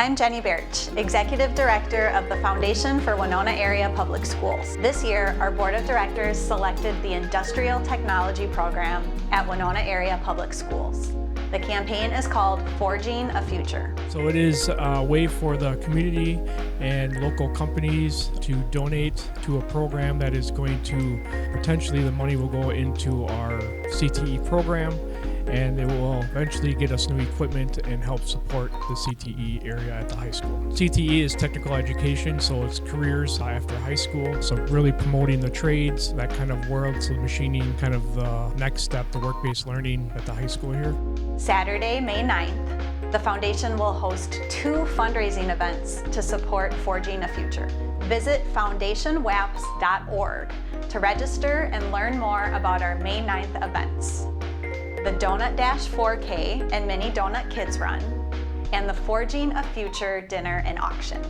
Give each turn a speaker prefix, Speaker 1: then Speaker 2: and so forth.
Speaker 1: I'm Jenny Birch, Executive Director of the Foundation for Winona Area Public Schools. This year, our Board of Directors selected the Industrial Technology Program at Winona Area Public Schools. The campaign is called Forging a Future.
Speaker 2: So it is a way for the community and local companies to donate to a program that is going to, potentially the money will go into our CTE program, and it will eventually get us new equipment and help support the CTE area at the high school. CTE is technical education, so it's careers after high school. So really promoting the trades, that kind of world, so machining kind of the next step, the work-based learning at the high school here. Saturday,
Speaker 1: May 9th, the Foundation will host 2 fundraising events to support Forging a Future. Visit foundationwaps.org to register and learn more about our May 9th events: the Donut Dash 4K and Mini Donut Kids Run, and the Forging a Future Dinner and Auction.